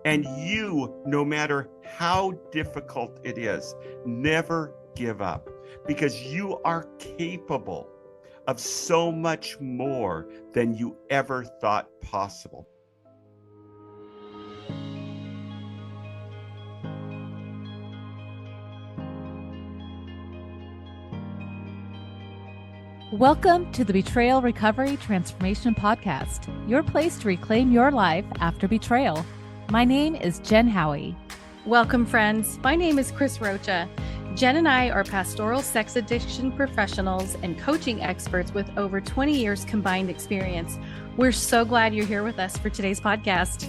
And you, no matter how difficult it is, never give up, because you are capable of so much more than you ever thought possible. Welcome to the Betrayal Recovery Transformation Podcast, your place to reclaim your life after betrayal. My name is Jen Howie. Welcome, friends. My name is Chris Rocha. Jen and I are pastoral sex addiction professionals and coaching experts with over 20 years combined experience. We're so glad you're here with us for today's podcast.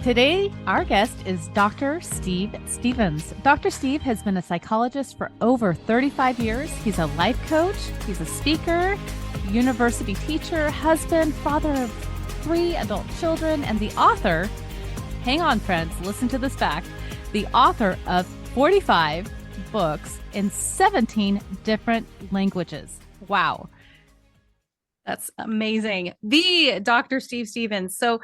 Today, our guest is Dr. Steve Stevens. Dr. Steve has been a psychologist for over 35 years. He's a life coach, he's a speaker, university teacher, husband, father of 3 adult children, and the author, hang on friends, listen to this fact, the author of 45 books in 17 different languages. Wow. That's amazing. The Dr. Steve Stevens. So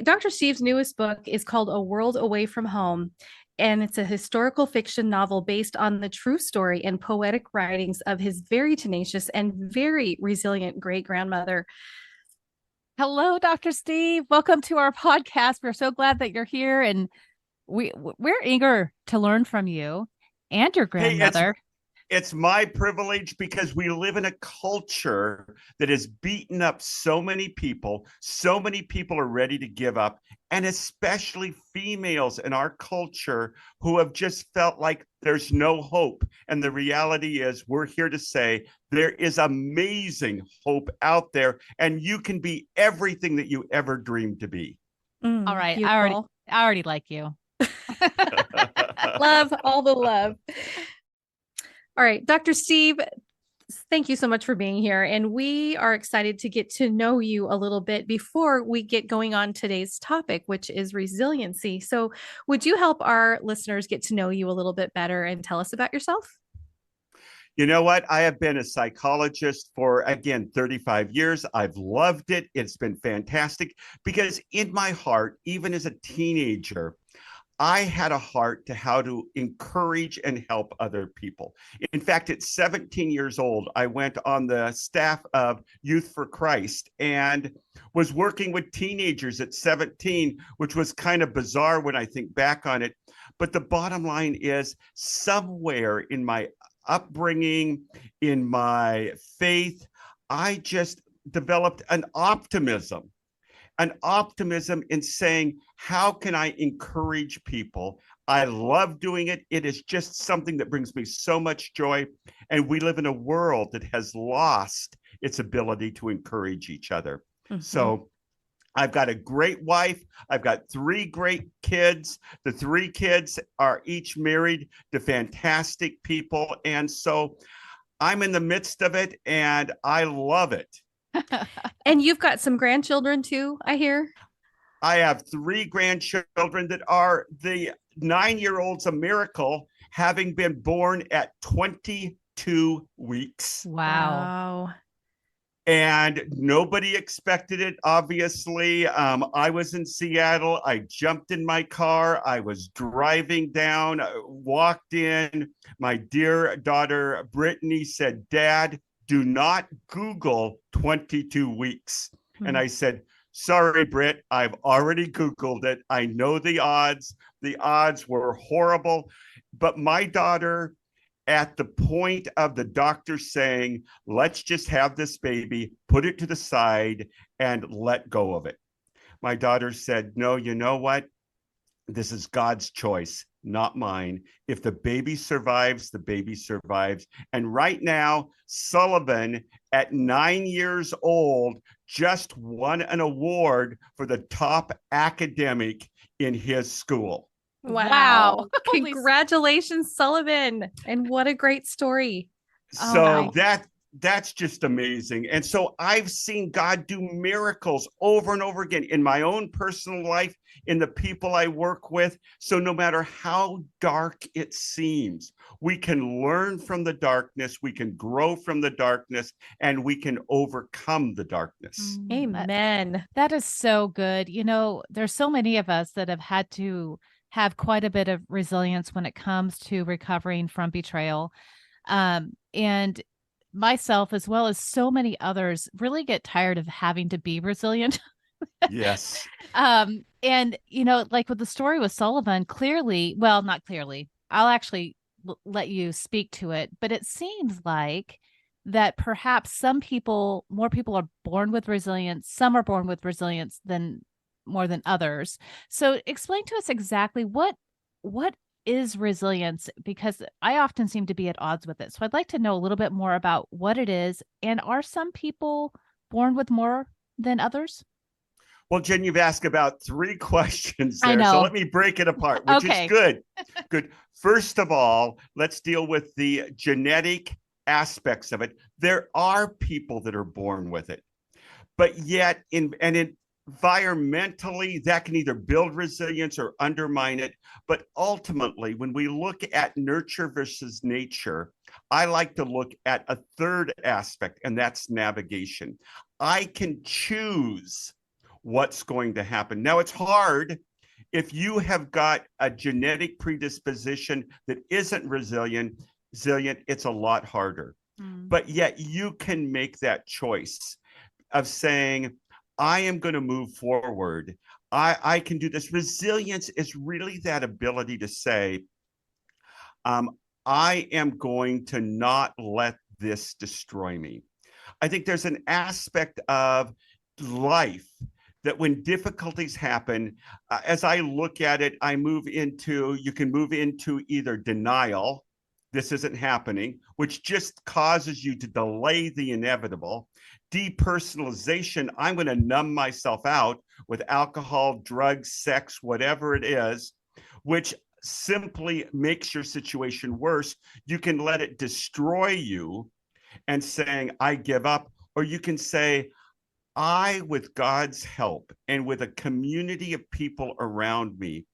Dr. Steve's newest book is called A World Away from Home, and it's a historical fiction novel based on the true story and poetic writings of his very tenacious and very resilient great-grandmother. Hello, Dr. Steve. Welcome to our podcast. We're so glad that you're here, and we're eager to learn from you and your grandmother. It's my privilege, because we live in a culture that has beaten up so many people. So many people are ready to give up, and especially females in our culture who have just felt like there's no hope. And the reality is, we're here to say there is amazing hope out there, and you can be everything that you ever dreamed to be. All right. Beautiful. I already like you. Love, all the love. All right, Dr. Steve, thank you so much for being here. And we are excited to get to know you a little bit before we get going on today's topic, which is resiliency. So would you help our listeners get to know you a little bit better and tell us about yourself? You know what? I have been a psychologist for, again, 35 years. I've loved it. It's been fantastic, because in my heart, even as a teenager, I had a heart to how to encourage and help other people. In fact, at 17 years old, I went on the staff of Youth for Christ and was working with teenagers at 17, which was kind of bizarre when I think back on it. But the bottom line is, somewhere in my upbringing, in my faith, I just developed an optimism in saying, how can I encourage people? I love doing it. It is just something that brings me so much joy. And we live in a world that has lost its ability to encourage each other. Mm-hmm. So I've got a great wife. I've got 3 great kids. The 3 kids are each married to fantastic people. And so I'm in the midst of it, and I love it. And you've got some grandchildren too, I hear. I have 3 grandchildren that are the 9-year-old's a miracle, having been born at 22 weeks. Wow. And nobody expected it, obviously. I was in Seattle. I jumped in my car. I was driving down, walked in. My dear daughter, Brittany, said, "Dad, do not Google 22 weeks. Mm-hmm. And I said, "Sorry, Britt, I've already Googled it. I know the odds. The odds were horrible." But my daughter, at the point of the doctor saying, "Let's just have this baby, put it to the side and let go of it," my daughter said, "No, you know what? This is God's choice, not mine. If the baby survives, the baby survives." And right now, Sullivan, at 9 years old, just won an award for the top academic in his school. Wow. Congratulations, Sullivan. And what a great story. So that's just amazing. And so I've seen God do miracles over and over again in my own personal life, in the people I work with. So no matter how dark it seems, we can learn from the darkness, we can grow from the darkness, and we can overcome the darkness. Amen. That is so good. There's so many of us that have had to have quite a bit of resilience when it comes to recovering from betrayal. And myself, as well as so many others, really get tired of having to be resilient. Yes. And like with the story with Sullivan, clearly, well, not clearly, I'll actually let you speak to it, but it seems like that perhaps more people are born with resilience. Some are born with resilience more than others. So explain to us exactly what is resilience, because I often seem to be at odds with it. So I'd like to know a little bit more about what it is, and are some people born with more than others? Well, Jen, you've asked about 3 questions I there. So know. let me break it apart, which Okay. is good. Good. First of all, let's deal with the genetic aspects of it. There are people that are born with it, but yet environmentally, that can either build resilience or undermine it. But ultimately, when we look at nurture versus nature, I like to look at a third aspect, and that's navigation. I can choose what's going to happen. Now, it's hard if you have got a genetic predisposition that isn't resilient, it's a lot harder. But yet you can make that choice of saying, I am going to move forward. I can do this. Resilience is really that ability to say, I am going to not let this destroy me. I think there's an aspect of life that when difficulties happen, as I look at it, you can move into either denial, this isn't happening, which just causes you to delay the inevitable. Depersonalization, I'm going to numb myself out with alcohol, drugs, sex, whatever it is, which simply makes your situation worse. You can let it destroy you and saying, I give up. Or you can say, with God's help and with a community of people around me,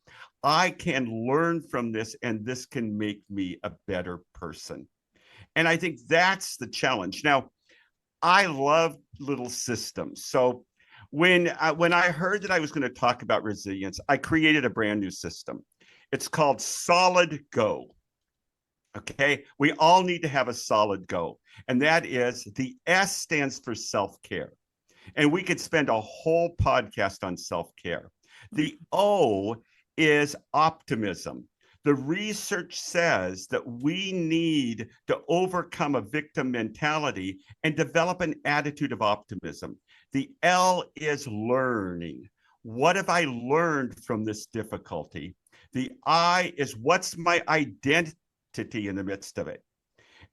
I can learn from this, and this can make me a better person. And I think that's the challenge. Now, I love little systems. So when I heard that I was going to talk about resilience, I created a brand new system. It's called Solid Go. Okay, we all need to have a solid go. And that is, the S stands for self-care. And we could spend a whole podcast on self-care. The O is optimism. The research says that we need to overcome a victim mentality and develop an attitude of optimism. The L is learning. What have I learned from this difficulty? The I is, what's my identity in the midst of it?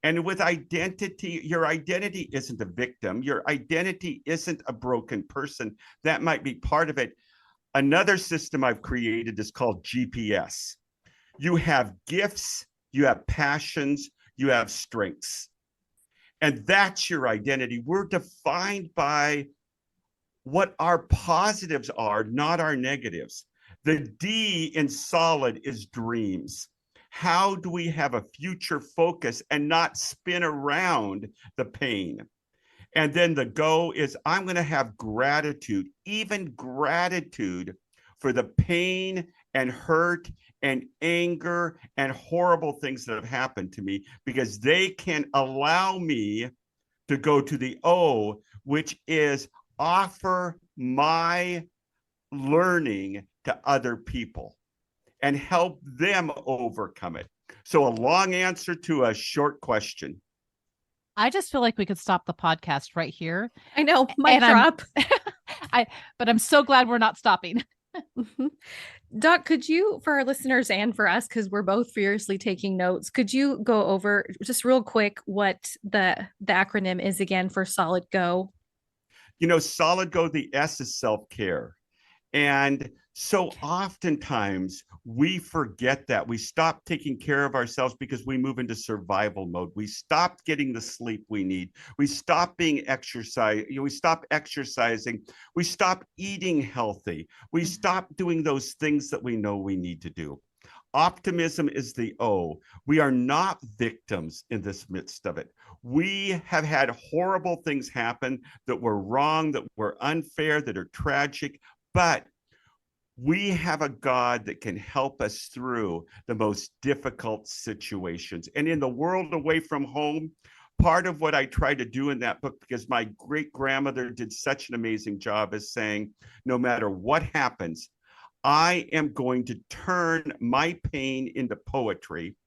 And with identity, your identity isn't a victim. Your identity isn't a broken person. That might be part of it. Another system I've created is called GPS. You have gifts, you have passions, you have strengths. And that's your identity. We're defined by what our positives are, not our negatives. The D in solid is dreams. How do we have a future focus and not spin around the pain? And then the go is, I'm going to have gratitude, even gratitude for the pain and hurt and anger and horrible things that have happened to me, because they can allow me to go to the O, which is offer my learning to other people and help them overcome it. So a long answer to a short question. I just feel like we could stop the podcast right here. I know, mic drop. But I'm so glad we're not stopping. Doc, could you, for our listeners and for us, because we're both furiously taking notes, could you go over just real quick what the acronym is again for Solid Go? Solid Go, the S is self-care. And so oftentimes we forget that. We stop taking care of ourselves because we move into survival mode. We stop getting the sleep we need. We stop being exercise. We stop exercising. We stop eating healthy. We stop doing those things that we know we need to do. Optimism is the O. We are not victims in this midst of it. We have had horrible things happen that were wrong, that were unfair, that are tragic, but we have a God that can help us through the most difficult situations. And in the world away from home, part of what I try to do in that book, because my great grandmother did such an amazing job, is saying, no matter what happens, I am going to turn my pain into poetry.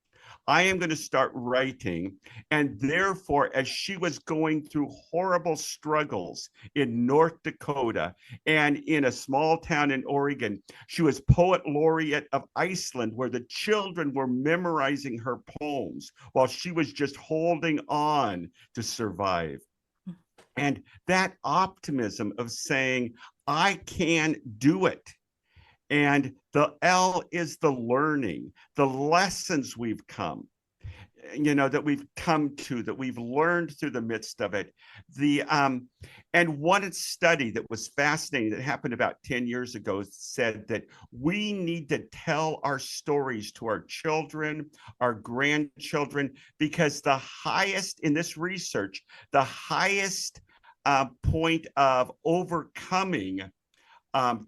I am going to start writing. And therefore, as she was going through horrible struggles in North Dakota and in a small town in Oregon, she was poet laureate of Iceland, where the children were memorizing her poems while she was just holding on to survive. And that optimism of saying, I can do it. And the L is the learning, the lessons we've come, that we've come to, that we've learned through the midst of it. And one study that was fascinating that happened about 10 years ago said that we need to tell our stories to our children, our grandchildren, because the highest in this research, the highest point of overcoming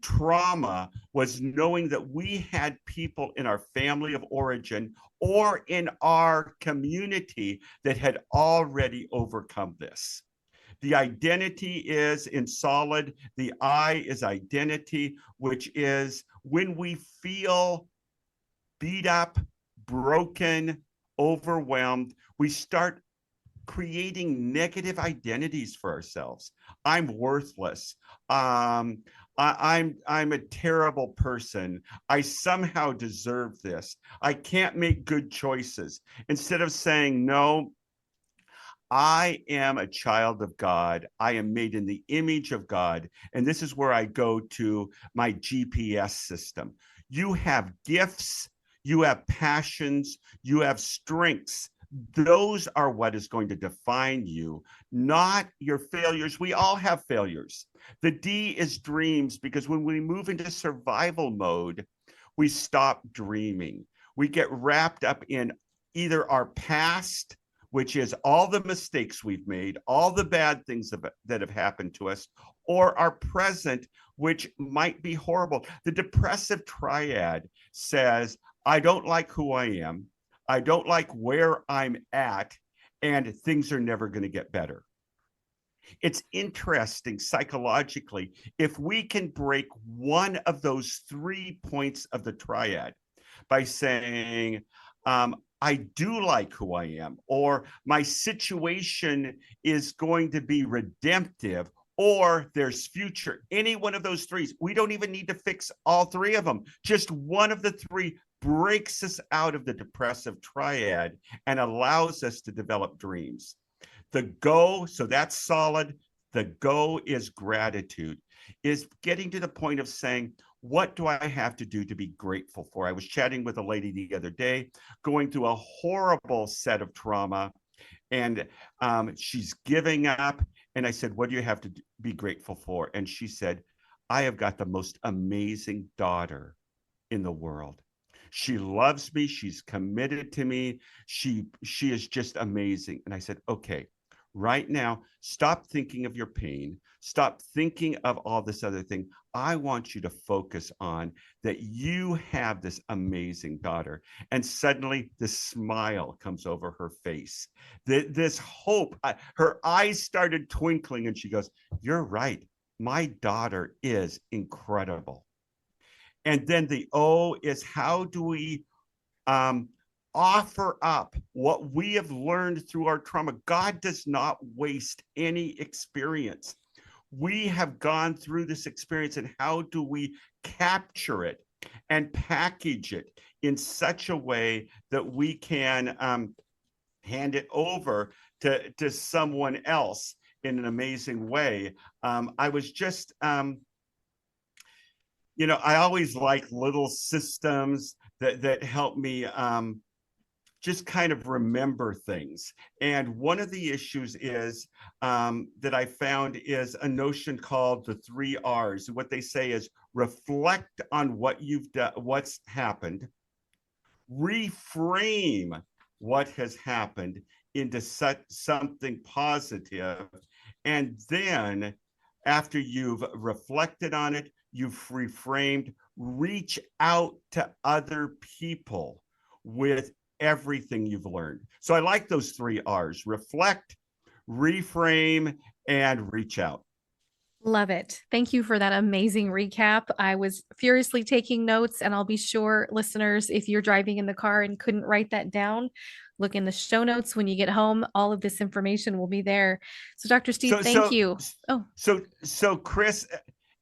trauma was knowing that we had people in our family of origin or in our community that had already overcome this. The identity is in solid. The I is identity, which is when we feel beat up, broken, overwhelmed, we start creating negative identities for ourselves. I'm worthless. I'm a terrible person. I somehow deserve this. I can't make good choices. Instead of saying, no, I am a child of God. I am made in the image of God. And this is where I go to my GPS system. You have gifts, you have passions, you have strengths. Those are what is going to define you, not your failures. We all have failures. The D is dreams, because when we move into survival mode, we stop dreaming. We get wrapped up in either our past, which is all the mistakes we've made, all the bad things that have happened to us, or our present, which might be horrible. The depressive triad says, I don't like who I am. I don't like where I'm at, and things are never going to get better. It's interesting psychologically, if we can break one of those 3 points of the triad by saying, I do like who I am, or my situation is going to be redemptive, or there's future. Any one of those 3, we don't even need to fix all 3 of them. Just one of the 3 breaks us out of the depressive triad and allows us to develop dreams. The go, so that's solid. The go is gratitude, is getting to the point of saying, what do I have to do to be grateful for? I was chatting with a lady the other day, going through a horrible set of trauma, and she's giving up. And I said, what do you have to be grateful for? And she said, I have got the most amazing daughter in the world. She loves me. She's committed to me. She is just amazing. And I said, okay, right now, stop thinking of your pain. Stop thinking of all this other thing. I want you to focus on that you have this amazing daughter. And suddenly the smile comes over her face. This hope, her eyes started twinkling, and she goes, you're right. My daughter is incredible. And then the O is, how do we offer up what we have learned through our trauma? God does not waste any experience. We have gone through this experience, and how do we capture it and package it in such a way that we can hand it over to someone else in an amazing way? I was just I always like little systems that help me just kind of remember things. And one of the issues is that I found is a notion called the 3 R's. What they say is reflect on what you've done, what's happened, reframe what has happened into something positive, and then after you've reflected on it, you've reframed, reach out to other people with everything you've learned. So I like those 3 R's: reflect, reframe, and reach out. Love it. Thank you for that amazing recap. I was furiously taking notes, and I'll be sure, listeners, if you're driving in the car and couldn't write that down, look in the show notes when you get home. All of this information will be there. So, Dr. Steve, thank you. Oh, so Chris,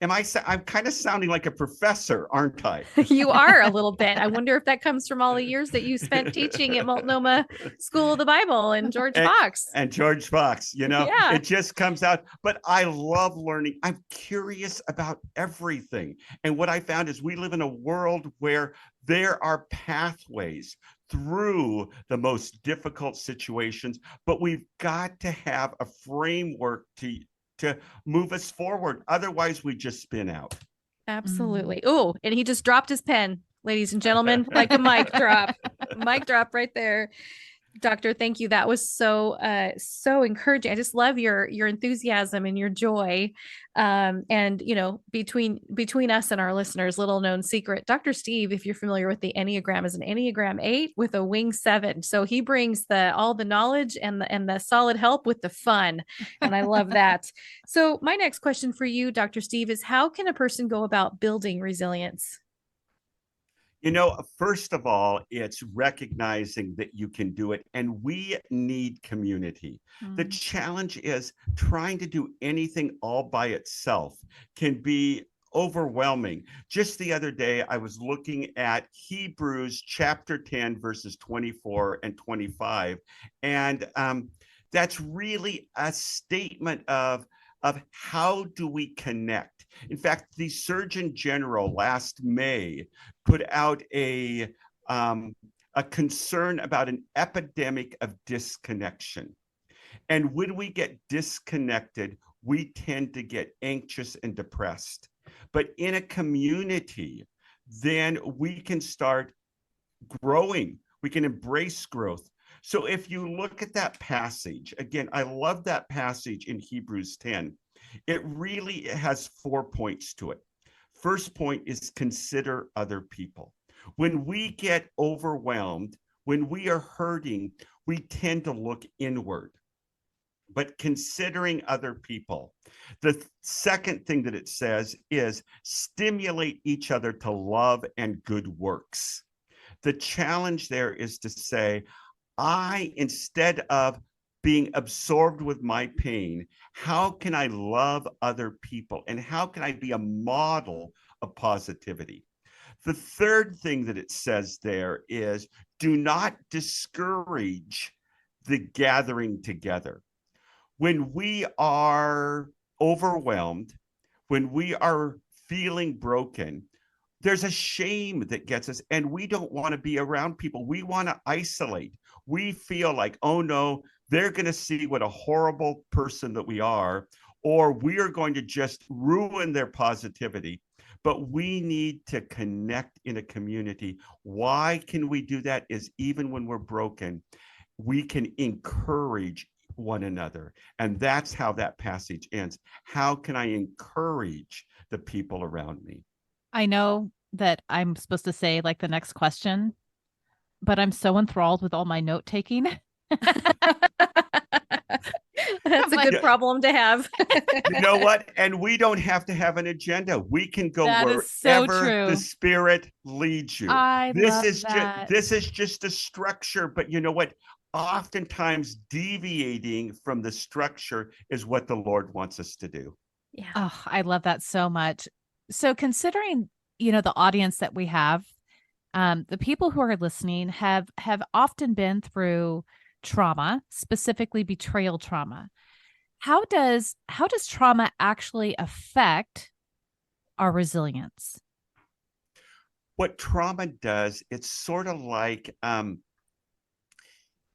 I'm kind of sounding like a professor, aren't I? you are a little bit. I wonder if that comes from all the years that you spent teaching at Multnomah School of the Bible and George Fox. And George Fox, Yeah. It just comes out. But I love learning. I'm curious about everything. And what I found is we live in a world where there are pathways through the most difficult situations, but we've got to have a framework to move us forward. Otherwise, we just spin out. Absolutely. Oh, and he just dropped his pen, ladies and gentlemen, like a mic drop. Mic drop right there. Doctor, thank you. That was so encouraging. I just love your enthusiasm and your joy. And between us and our listeners, little known secret, Dr. Steve, if you're familiar with the Enneagram, is an Enneagram 8 with a wing 7. So he brings all the knowledge and the solid help with the fun. And I love that. So my next question for you, Dr. Steve, is how can a person go about building resilience? First of all, it's recognizing that you can do it, and we need community. The challenge is trying to do anything all by itself can be overwhelming. Just the other day, I was looking at Hebrews chapter 10, verses 24 and 25, and that's really a statement of how do we connect. In fact, the Surgeon General last May put out a concern about an epidemic of disconnection. And when we get disconnected, we tend to get anxious and depressed. But in a community, then we can start growing. We can embrace growth. So if you look at that passage, again, I love that passage in Hebrews 10. It really has 4 points to it. First point is consider other people. When we get overwhelmed, when we are hurting, we tend to look inward. But considering other people. The second thing that it says is stimulate each other to love and good works. The challenge there is to say, instead of being absorbed with my pain, how can I love other people? And how can I be a model of positivity? The third thing that it says there is do not discourage the gathering together. When we are overwhelmed, when we are feeling broken, there's a shame that gets us, and we don't want to be around people. We want to isolate. We feel like, oh no, they're going to see what a horrible person that we are, or we are going to just ruin their positivity. But we need to connect in a community. Why can we do that? Is even when we're broken, we can encourage one another. And that's how that passage ends. How can I encourage the people around me? I know that I'm supposed to say like the next question, but I'm so enthralled with all my note taking. That's a good problem to have. You know what? And we don't have to have an agenda. We can go That wherever is so true. the Spirit leads you. This is just a structure, but you know what? Oftentimes deviating from the structure is what the Lord wants us to do. Yeah. Oh, I love that so much. So considering, the audience that we have, the people who are listening have often been through trauma, specifically betrayal trauma. How does trauma actually affect our resilience? what trauma does, it's sort of like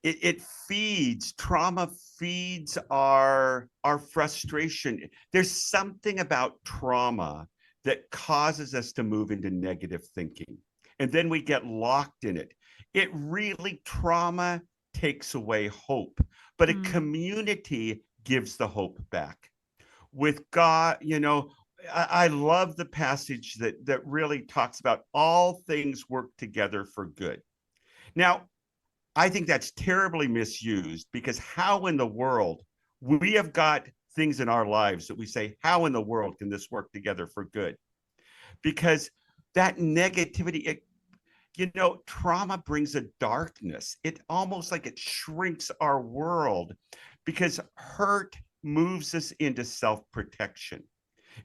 it feeds trauma feeds our frustration. There's something about trauma that causes us to move into negative thinking, and then we get locked in it. It really, trauma takes away hope, but a community gives the hope back. With God, I love the passage that really talks about all things work together for good. Now, I think that's terribly misused, because how in the world, we have got things in our lives that we say, how in the world can this work together for good? Because that negativity, trauma brings a darkness. It almost like it shrinks our world, because hurt moves us into self-protection.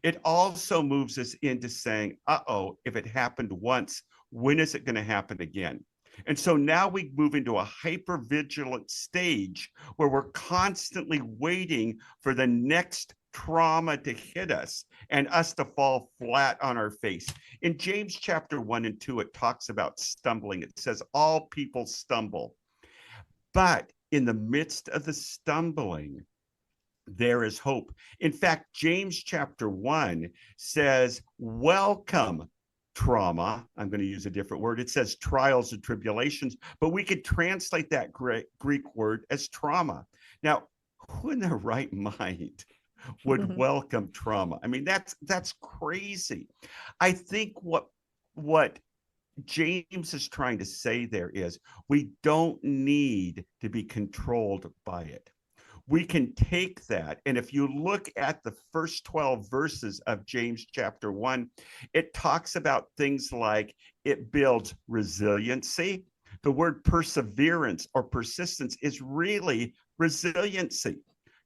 It also moves us into saying, uh-oh, if it happened once, when is it going to happen again? And so now we move into a hyper-vigilant stage where we're constantly waiting for the next trauma to hit us and us to fall flat on our face. In James chapter 1 and 2, it talks about stumbling. It says, all people stumble. But in the midst of the stumbling, there is hope. In fact, James chapter 1 says, welcome trauma. I'm going to use a different word. It says trials and tribulations, but we could translate that Greek word as trauma. Now, who in their right mind would welcome trauma? I mean, that's crazy. I think what James is trying to say there is, we don't need to be controlled by it. We can take that. And if you look at the first 12 verses of James chapter 1, it talks about things like it builds resiliency. The word perseverance or persistence is really resiliency.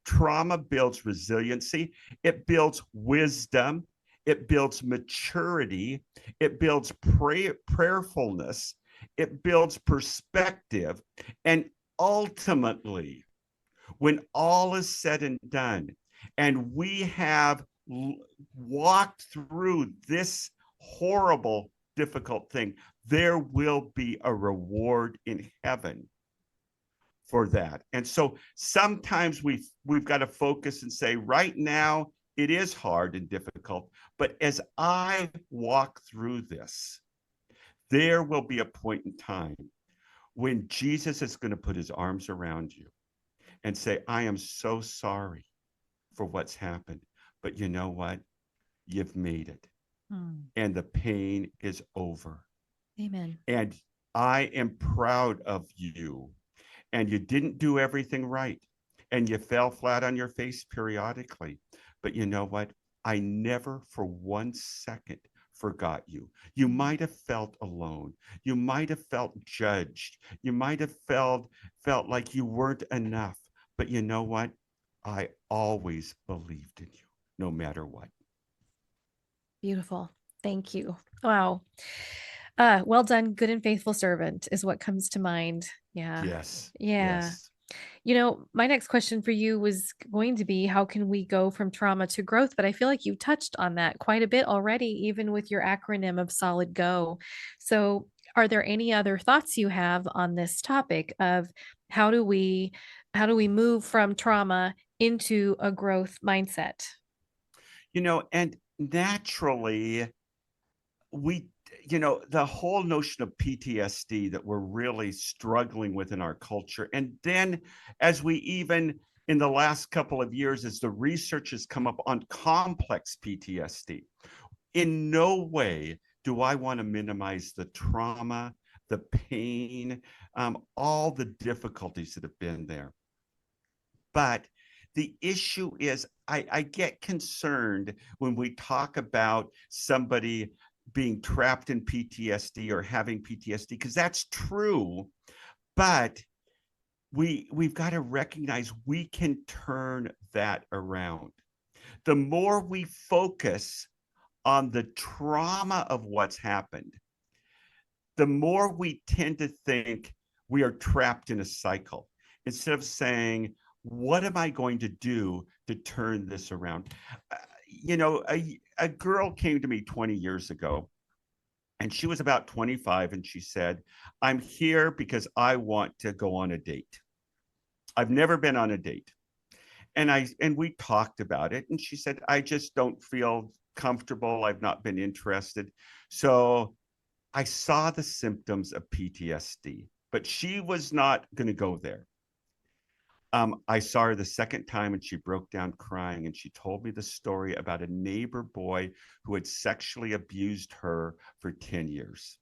Trauma builds resiliency. It builds wisdom. It builds maturity. It builds prayerfulness. It builds perspective. And ultimately, when all is said and done, and we have walked through this horrible, difficult thing, there will be a reward in heaven for that. And so sometimes we've got to focus and say, right now, it is hard and difficult, but as I walk through this, there will be a point in time when Jesus is going to put his arms around you and say, I am so sorry for what's happened, but you know what? You've made it. And the pain is over. Amen. And I am proud of you. And you didn't do everything right. And you fell flat on your face periodically. But you know what? I never for 1 second forgot you. You might have felt alone. You might have felt judged. You might have felt like you weren't enough. But you know what? I always believed in you, no matter what. Beautiful. Thank you. Wow. Well done, good and faithful servant is what comes to mind. Yeah. Yes. Yeah. Yes. My next question for you was going to be, how can we go from trauma to growth? But I feel like you touched on that quite a bit already, even with your acronym of Solid Go. So are there any other thoughts you have on this topic of how do we move from trauma into a growth mindset? And naturally, the whole notion of PTSD that we're really struggling with in our culture. And then as we even in the last couple of years, as the research has come up on complex PTSD, in no way do I want to minimize the trauma, the pain, all the difficulties that have been there. But the issue is, I get concerned when we talk about somebody being trapped in PTSD or having PTSD, because that's true, but we've got to recognize we can turn that around. The more we focus on the trauma of what's happened, the more we tend to think we are trapped in a cycle, instead of saying, what am I going to do to turn this around? A girl came to me 20 years ago, And she was about 25, and she said, I'm here because I want to go on a date. I've never been on a date. And we talked about it, and she said, I just don't feel comfortable. I've not been interested. So I saw the symptoms of PTSD, but she was not going to go there. I saw her the second time, and she broke down crying, and she told me the story about a neighbor boy who had sexually abused her for 10 years.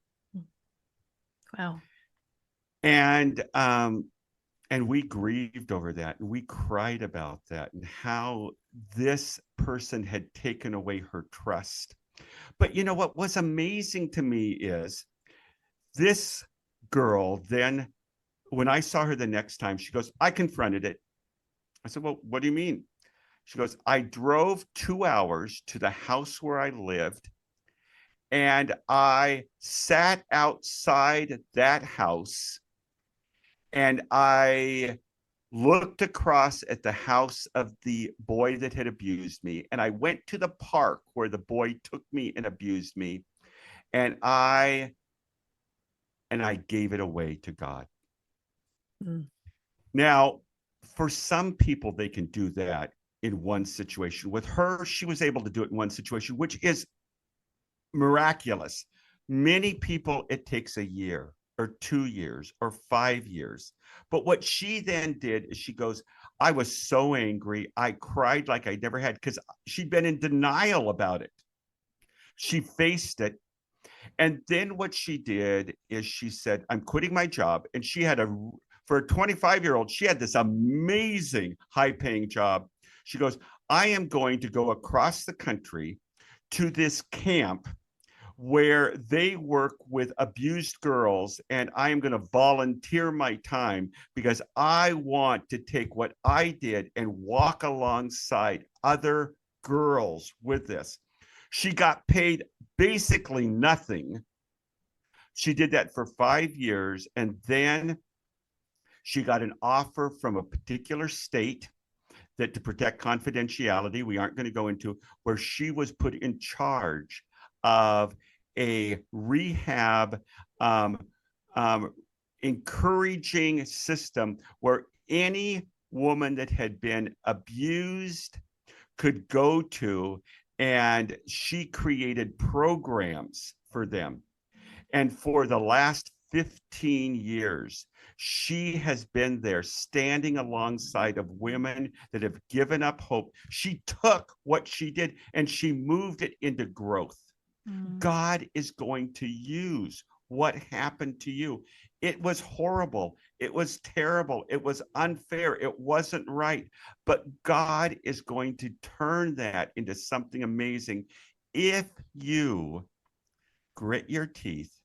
Wow. And we grieved over that, and we cried about that, and how this person had taken away her trust. But you know what was amazing to me is this girl then, when I saw her the next time, she goes, I confronted it. I said, well, what do you mean? She goes, I drove 2 hours to the house where I lived, and I sat outside that house, and I looked across at the house of the boy that had abused me, and I went to the park where the boy took me and abused me, and I gave it away to God. Mm. Now, for some people, they can do that in one situation. With her, she was able to do it in one situation, which is miraculous. Many people, it takes a year or 2 years or 5 years. But what she then did is she goes, I was so angry. I cried like I never had, because she'd been in denial about it. She faced it. And then what she did is she said, I'm quitting my job. And she had for a 25-year-old, she had this amazing high-paying job. She goes, I am going to go across the country to this camp where they work with abused girls, and I am going to volunteer my time because I want to take what I did and walk alongside other girls with this. She got paid basically nothing. She did that for 5 years, and then she got an offer from a particular state that, to protect confidentiality, we aren't going to go into, where she was put in charge of a rehab encouraging system where any woman that had been abused could go to, and she created programs for them. And for the last 15 years, she has been there standing alongside of women that have given up hope. She took what she did and she moved it into growth. God is going to use what happened to you. It was horrible. It was terrible. It was unfair. It wasn't right. But God is going to turn that into something amazing if you grit your teeth,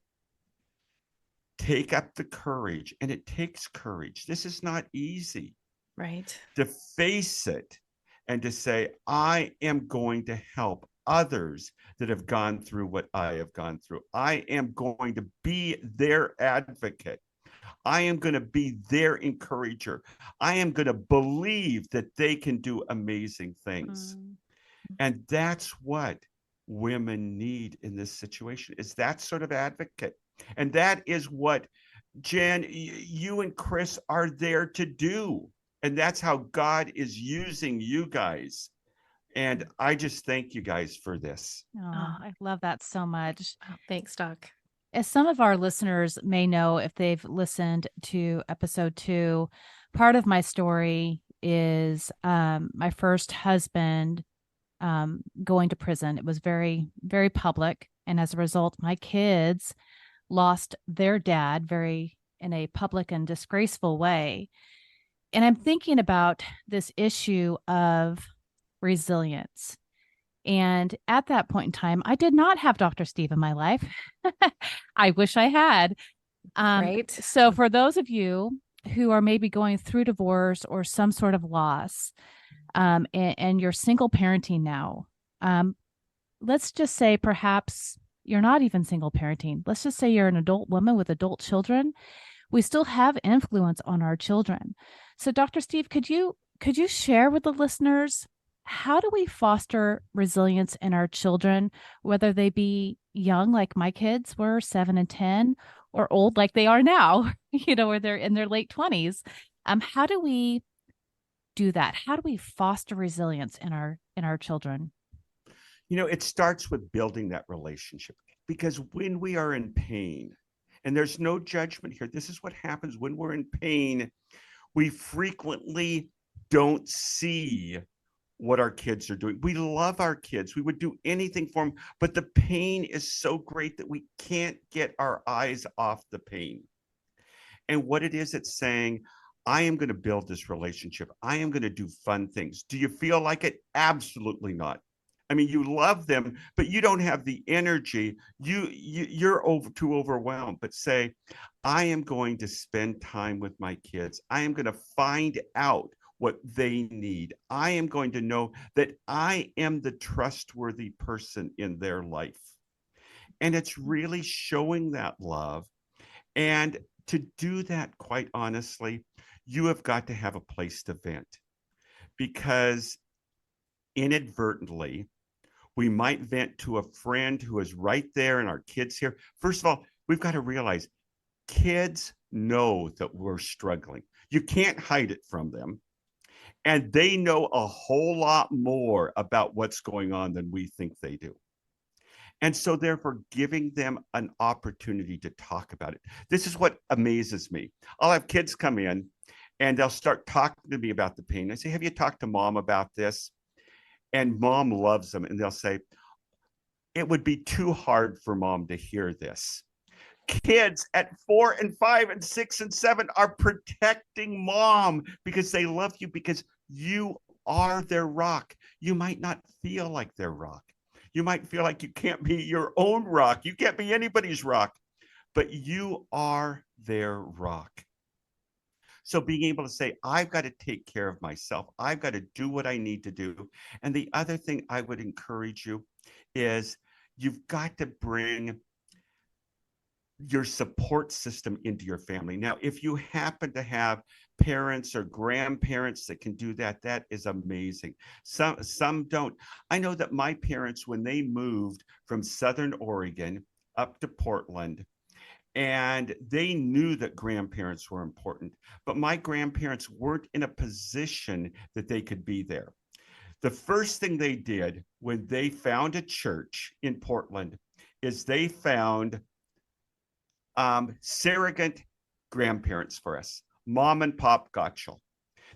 take up the courage, and it takes courage. This is not easy. Right. To face it and to say, I am going to help others that have gone through what I have gone through. I am going to be their advocate. I am going to be their encourager. I am going to believe that they can do amazing things. And that's what women need in this situation, is that sort of advocate. And that is what, Jen, you and Chris are there to do. And that's how God is using you guys. And I just thank you guys for this. Oh, I love that so much. Oh, thanks, Doc. As some of our listeners may know, if they've listened to episode 2, part of my story is my first husband going to prison. It was very, very public. And as a result, my kids lost their dad in a public and disgraceful way. And I'm thinking about this issue of resilience. And at that point in time, I did not have Dr. Steve in my life. I wish I had. Right. So for those of you who are maybe going through divorce or some sort of loss, and you're single parenting now, let's just say perhaps you're not even single parenting. Let's just say you're an adult woman with adult children. We still have influence on our children. So Dr. Steve, could you share with the listeners, how do we foster resilience in our children, whether they be, young like my kids were, 7 and 10, or old like they are now, where they're in their late 20s. How do we do that? How do we foster resilience in our children? It starts with building that relationship, because when we are in pain, and there's no judgment here, this is what happens when we're in pain. We frequently don't see what our kids are doing. We love our kids. We would do anything for them, but the pain is so great that we can't get our eyes off the pain. And what it is, it's saying, I am going to build this relationship. I am going to do fun things. Do you feel like it? Absolutely not. I mean, you love them, but you don't have the energy. You're too overwhelmed. But say, I am going to spend time with my kids. I am going to find out what they need. I am going to know that I am the trustworthy person in their life. And it's really showing that love. And to do that, quite honestly, you have got to have a place to vent, because inadvertently, we might vent to a friend who is right there and our kids here. First of all, we've got to realize kids know that we're struggling. You can't hide it from them. And they know a whole lot more about what's going on than we think they do. And so therefore giving them an opportunity to talk about it. This is what amazes me. I'll have kids come in and they'll start talking to me about the pain. I say, have you talked to mom about this? And mom loves them. And they'll say, it would be too hard for mom to hear this. Kids at 4 and 5 and 6 and 7 are protecting mom because they love you, because you are their rock. You might not feel like their rock. You might feel like you can't be your own rock. You can't be anybody's rock, but you are their rock. So being able to say, I've got to take care of myself. I've got to do what I need to do. And the other thing I would encourage you is you've got to bring your support system into your family. Now, if you happen to have parents or grandparents that can do that, that is amazing. Some don't. I know that my parents, when they moved from Southern Oregon up to Portland, and they knew that grandparents were important, but my grandparents weren't in a position that they could be there. The first thing they did when they found a church in Portland is they found surrogate grandparents for us, Mom and Pop Gottschall.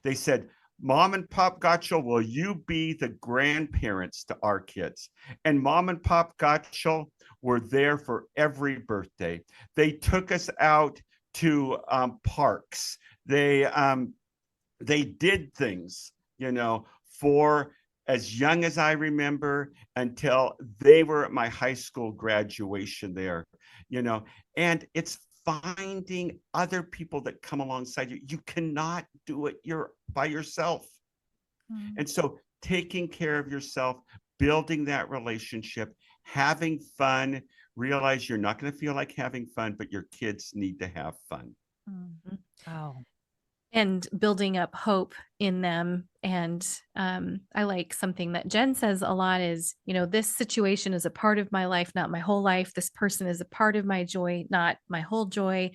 They said, Mom and Pop Gottschall, will you be the grandparents to our kids? And Mom and Pop Gottschall were there for every birthday. They took us out to parks. They did things, for as young as I remember until they were at my high school graduation there, and it's finding other people that come alongside you. You cannot do it by yourself. And so taking care of yourself, building that relationship, having fun, realize you're not going to feel like having fun, but your kids need to have fun. Wow. And building up hope in them. And I like something that Jen says a lot is, this situation is a part of my life, not my whole life. This person is a part of my joy, not my whole joy.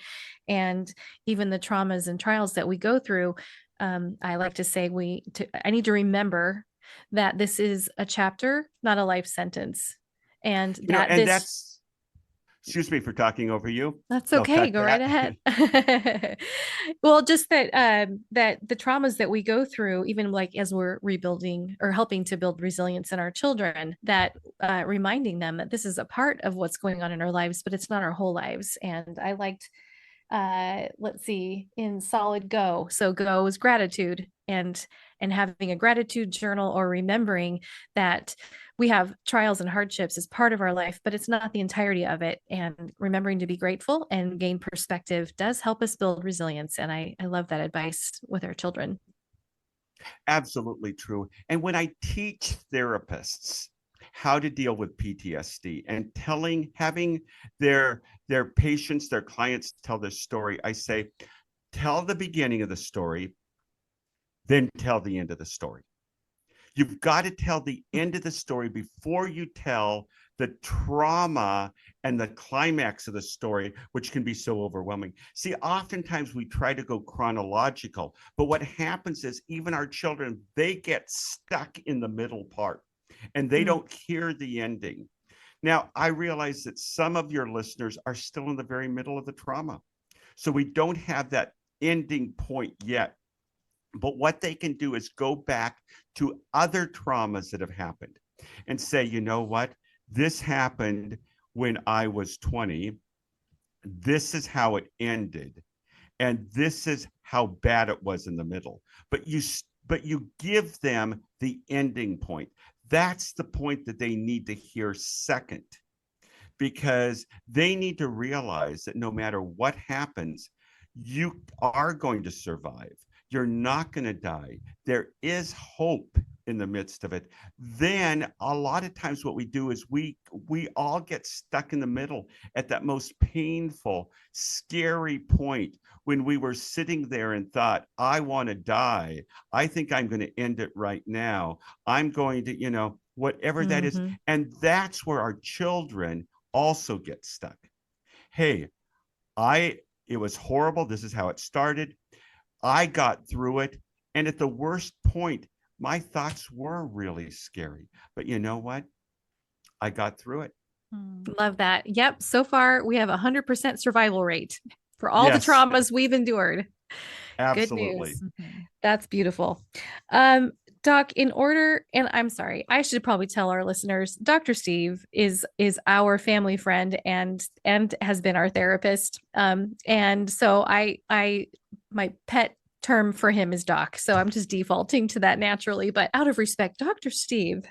And even the traumas and trials that we go through, I like to say I need to remember that this is a chapter, not a life sentence. And that's excuse me for talking over you. That's okay. Go right ahead. Well, just that the traumas that we go through, even like as we're rebuilding or helping to build resilience in our children, that reminding them that this is a part of what's going on in our lives, but it's not our whole lives. And I liked, let's see, in Solid Go. So Go is gratitude, and having a gratitude journal, or remembering that we have trials and hardships as part of our life, but it's not the entirety of it. And remembering to be grateful and gain perspective does help us build resilience. And I love that advice with our children. Absolutely true. And when I teach therapists how to deal with PTSD and having their patients, their clients tell their story, I say, tell the beginning of the story, then tell the end of the story. You've got to tell the end of the story before you tell the trauma and the climax of the story, which can be so overwhelming. See, oftentimes we try to go chronological, but what happens is even our children, they get stuck in the middle part and they don't hear the ending. Now, I realize that some of your listeners are still in the very middle of the trauma. So we don't have that ending point yet. But what they can do is go back to other traumas that have happened and say, you know what? This happened when I was 20. This is how it ended. And this is how bad it was in the middle. But you give them the ending point. That's the point that they need to hear second, because they need to realize that no matter what happens, you are going to survive. You're not going to die. There is hope in the midst of it. Then a lot of times what we do is we all get stuck in the middle at that most painful, scary point when we were sitting there and thought, I want to die. I think I'm going to end it right now. I'm going to, whatever that is. And that's where our children also get stuck. Hey, it was horrible. This is how it started. I got through it. And at the worst point, my thoughts were really scary. But you know what? I got through it. Love that. Yep. So far, we have 100% survival rate for all the traumas we've endured. Absolutely. Good news. That's beautiful. Doc, and I'm sorry, I should probably tell our listeners, Dr. Steve is our family friend and has been our therapist. And so my pet term for him is Doc. So I'm just defaulting to that naturally, but out of respect, Dr. Steve,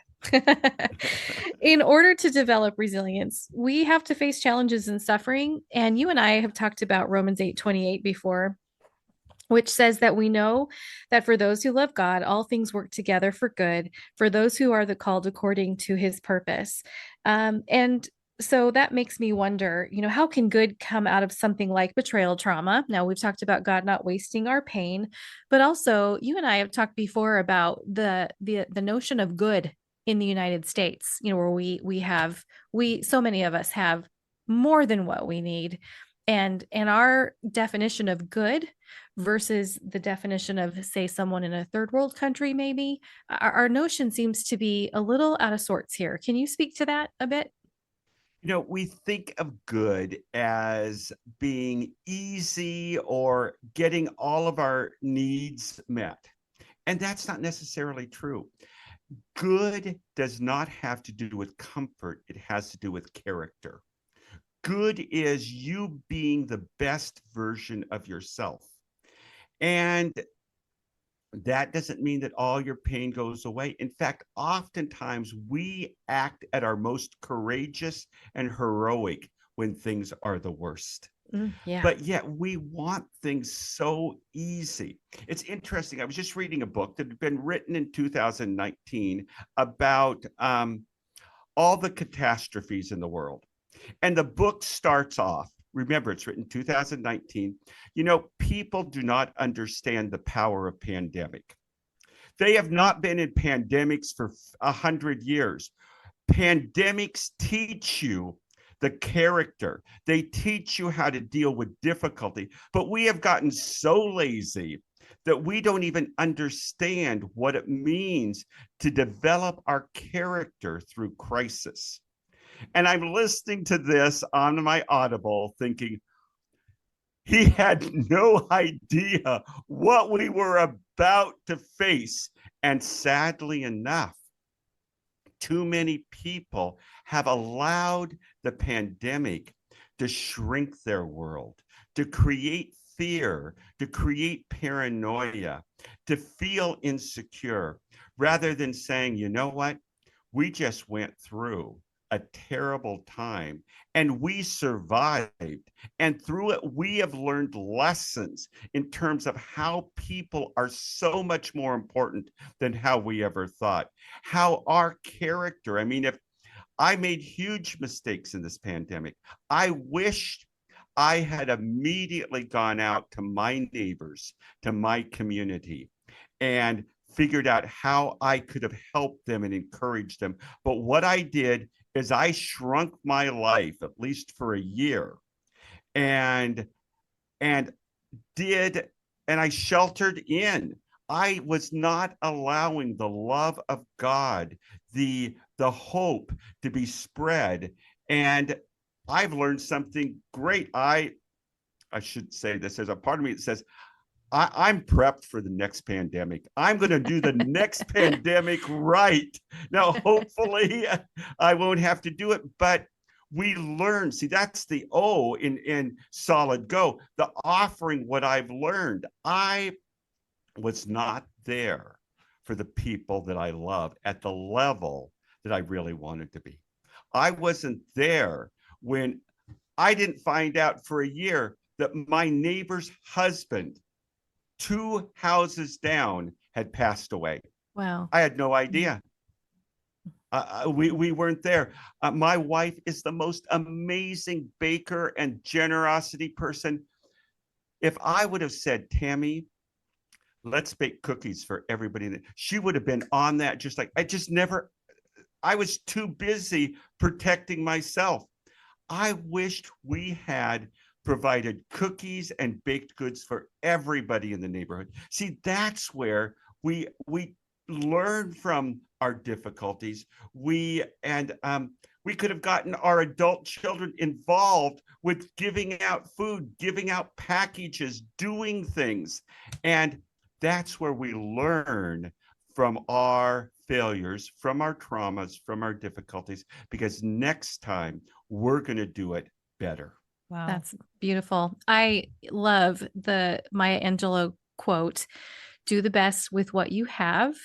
in order to develop resilience, we have to face challenges and suffering. And you and I have talked about Romans 8:28 before, which says that we know that for those who love God, all things work together for good, for those who are the called according to his purpose. And so that makes me wonder, how can good come out of something like betrayal trauma? Now, we've talked about God not wasting our pain, but also you and I have talked before about the notion of good in the United States, where so many of us have more than what we need. And our definition of good versus the definition of, say, someone in a third world country, maybe our notion seems to be a little out of sorts here. Can you speak to that a bit? We think of good as being easy or getting all of our needs met. And that's not necessarily true. Good does not have to do with comfort. It has to do with character. Good is you being the best version of yourself. And that doesn't mean that all your pain goes away. In fact, oftentimes we act at our most courageous and heroic when things are the worst. But yet we want things so easy. It's interesting. I was just reading a book that had been written in 2019 about all the catastrophes in the world. And the book starts off, remember, it's written 2019. People do not understand the power of pandemic. They have not been in pandemics for 100 years. Pandemics teach you the character. They teach you how to deal with difficulty. But we have gotten so lazy that we don't even understand what it means to develop our character through crisis. And I'm listening to this on my Audible thinking, he had no idea what we were about to face. And sadly enough, too many people have allowed the pandemic to shrink their world, to create fear, to create paranoia, to feel insecure, rather than saying, you know what, we just went through a terrible time and we survived. And through it, we have learned lessons in terms of how people are so much more important than how we ever thought. How our character, if I made huge mistakes in this pandemic, I wished I had immediately gone out to my neighbors, to my community, and figured out how I could have helped them and encouraged them. But what I did is I shrunk my life, at least for a year, and and did and I sheltered in. I was not allowing the love of God, the hope to be spread. And I've learned something great. I should say this. There's a part of me that says I'm prepped for the next pandemic. I'm going to do the next pandemic right. Now, hopefully, I won't have to do it, but we learn. See, that's the O in Solid Go, the offering what I've learned. I was not there for the people that I love at the level that I really wanted to be. I wasn't there when I didn't find out for a year that my neighbor's husband, 2 houses down, had passed away. Wow. I had no idea. We weren't there. My wife is the most amazing baker and generosity person. If I would have said, Tammy, let's bake cookies for everybody, she would have been on that. Just like I was too busy protecting myself. I wished we had provided cookies and baked goods for everybody in the neighborhood. See, that's where we learn from our difficulties. We could have gotten our adult children involved with giving out food, giving out packages, doing things. And that's where we learn from our failures, from our traumas, from our difficulties, because next time we're going to do it better. Wow. That's beautiful. I love the Maya Angelou quote, do the best with what you have.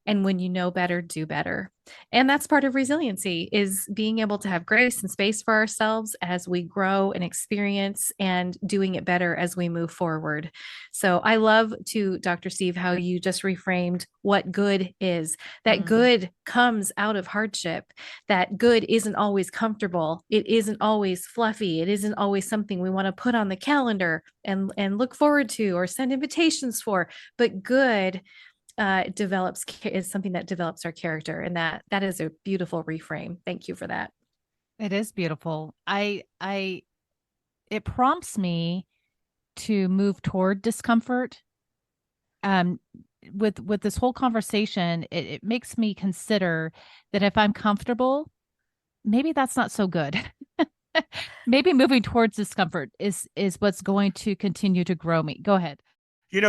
And when you know better, do better. And that's part of resiliency, is being able to have grace and space for ourselves as we grow and experience, and doing it better as we move forward. So I love, to Dr. Steve, how you just reframed what good is. That good comes out of hardship. That good isn't always comfortable. It isn't always fluffy. It isn't always something we want to put on the calendar and look forward to or send invitations for. But good is something that develops our character, and that is a beautiful reframe. Thank you for that. It is beautiful. It prompts me to move toward discomfort. With this whole conversation, it makes me consider that if I'm comfortable, maybe that's not so good. Maybe moving towards discomfort is what's going to continue to grow me. Go ahead.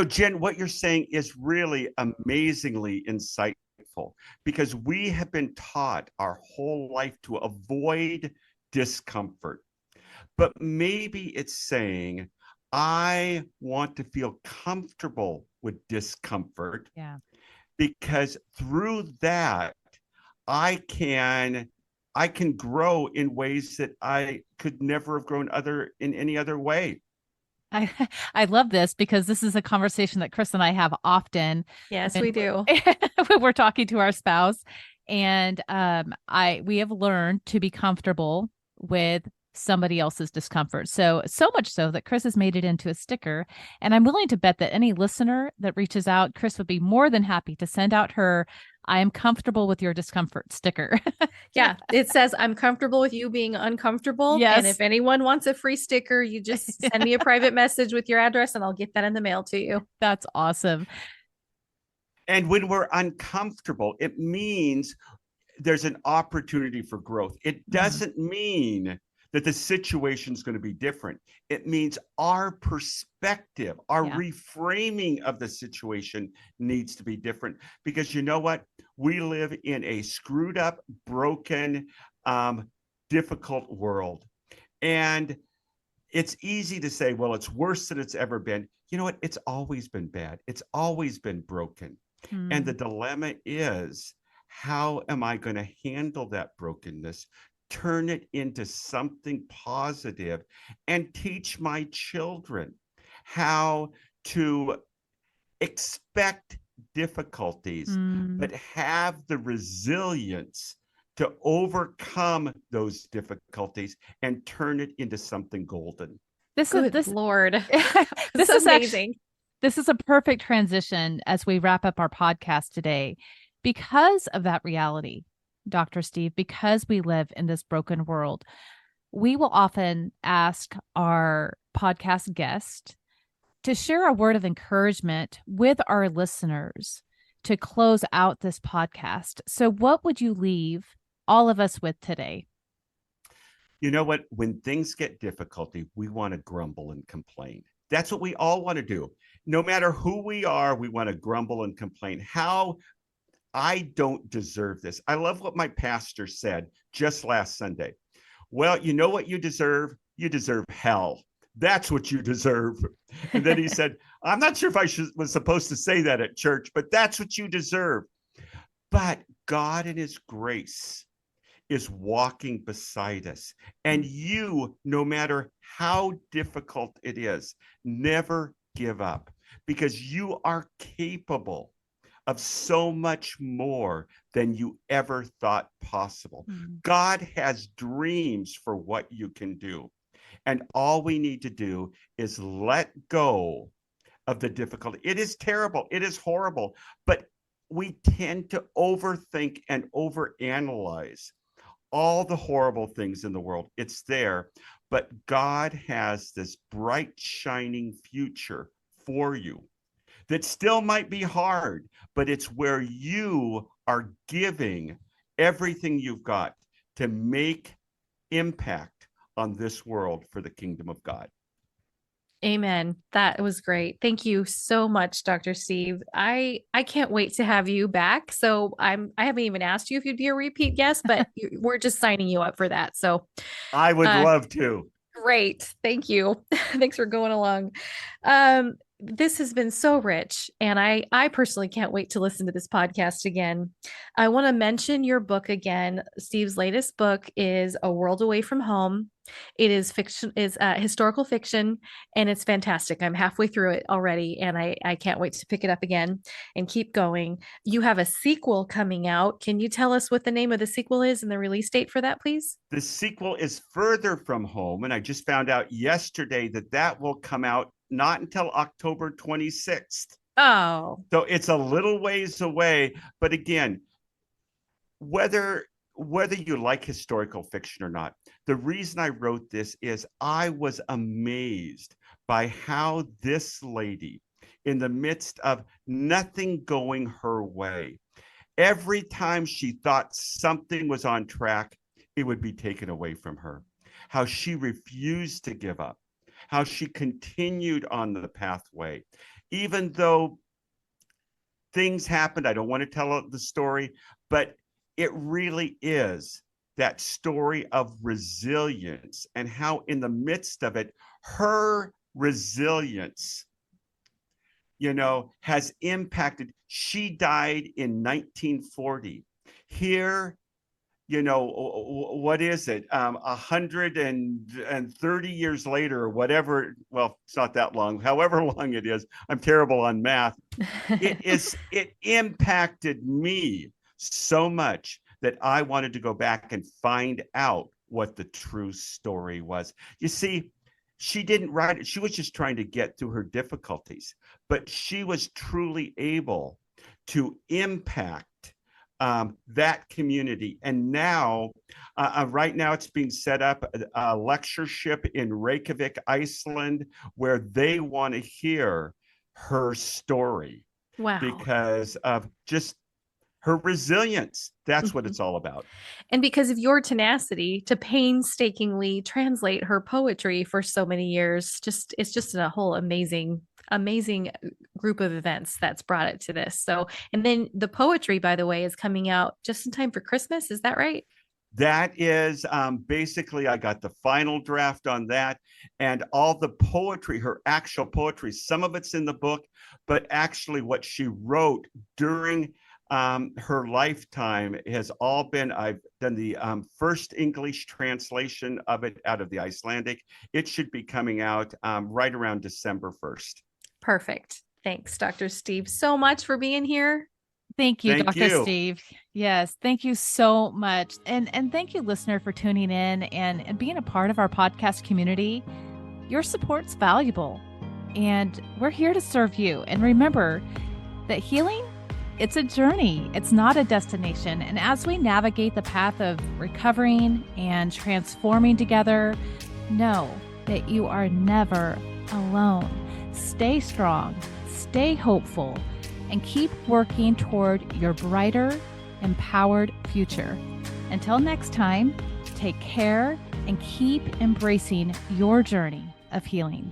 Jen, what you're saying is really amazingly insightful, because we have been taught our whole life to avoid discomfort. But maybe it's saying, I want to feel comfortable with discomfort. Yeah. Because through that, I can grow in ways that I could never have grown in any other way. I love this, because this is a conversation that Chris and I have often. Yes, we do. When we're talking to our spouse, and we have learned to be comfortable with somebody else's discomfort. So much so that Chris has made it into a sticker, and I'm willing to bet that any listener that reaches out, Chris would be more than happy to send out her "I am comfortable with your discomfort" sticker. Yeah, it says, I'm comfortable with you being uncomfortable. Yes. And if anyone wants a free sticker, you just send me a private message with your address and I'll get that in the mail to you. That's awesome. And when we're uncomfortable, it means there's an opportunity for growth. It doesn't mean that the situation is going to be different. It means our perspective, our reframing of the situation needs to be different. Because you know what? We live in a screwed up, broken, difficult world. And it's easy to say, well, it's worse than it's ever been. You know what? It's always been bad. It's always been broken. And the dilemma is, how am I going to handle that brokenness, turn it into something positive, and teach my children how to expect difficulties, but have the resilience to overcome those difficulties and turn it into something golden. This Lord. This is amazing. This is a perfect transition as we wrap up our podcast today. Because of that reality, Dr. Steve, because we live in this broken world, we will often ask our podcast guest to share a word of encouragement with our listeners to close out this podcast. So, what would you leave all of us with today? You know what? When things get difficulty, we want to grumble and complain. That's what we all want to do. No matter who we are, we want to grumble and complain. How I don't deserve this. I love what my pastor said just last Sunday. Well, you know what you deserve? You deserve hell. That's what you deserve. And then he said, I'm not sure if I was supposed to say that at church, but that's what you deserve. But God in his grace is walking beside us. And you, no matter how difficult it is, never give up, because you are capable of so much more than you ever thought possible. God has dreams for what you can do. And all we need to do is let go of the difficulty. It is terrible. It is horrible. But we tend to overthink and overanalyze all the horrible things in the world. It's there. But God has this bright, shining future for you that still might be hard, but it's where you are giving everything you've got to make impact on this world for the kingdom of God. Amen. That was great. Thank you so much, Dr. Steve. I can't wait to have you back. So I haven't even asked you if you'd be a repeat guest, but we're just signing you up for that. So I would love to. Great. Thank you. Thanks for going along. This has been so rich, and I personally can't wait to listen to this podcast again. I want to mention your book again. Steve's latest book is A World Away from Home. It is historical fiction, and it's fantastic. I'm halfway through it already, and I can't wait to pick it up again and keep going. You have a sequel coming out. Can you tell us what the name of the sequel is and the release date for that, please? The sequel is Further From Home, and I just found out yesterday that will come out not until October 26th. Oh. So it's a little ways away. But again, whether you like historical fiction or not, the reason I wrote this is I was amazed by how this lady, in the midst of nothing going her way, every time she thought something was on track, it would be taken away from her. How she refused to give up. How she continued on the pathway, even though things happened. I don't want to tell the story, but it really is that story of resilience, and how in the midst of it, her resilience, has impacted. She died in 1940. Here, what is it? 130 years later, or whatever. Well, it's not that long. However long it is, I'm terrible on math. It impacted me so much that I wanted to go back and find out what the true story was. You see, she didn't write it. She was just trying to get through her difficulties, but she was truly able to impact that community. And now, right now, it's being set up a lectureship in Reykjavik, Iceland, where they want to hear her story. Wow. Because of just her resilience. That's what it's all about. And because of your tenacity to painstakingly translate her poetry for so many years, it's just a whole amazing group of events that's brought it to this. So, and then the poetry, by the way, is coming out just in time for Christmas. Is that right? That is basically, I got the final draft on that, and all the poetry, her actual poetry, some of it's in the book, but actually what she wrote during her lifetime has all been, I've done the first English translation of it out of the Icelandic. It should be coming out right around December 1st. Perfect. Thanks, Dr. Steve, so much for being here. Thank you, Dr. Steve. Yes, thank you so much. And thank you, listener, for tuning in and being a part of our podcast community. Your support's valuable. And we're here to serve you. And remember that healing, it's a journey. It's not a destination. And as we navigate the path of recovering and transforming together, know that you are never alone. Stay strong, stay hopeful, and keep working toward your brighter, empowered future. Until next time, take care and keep embracing your journey of healing.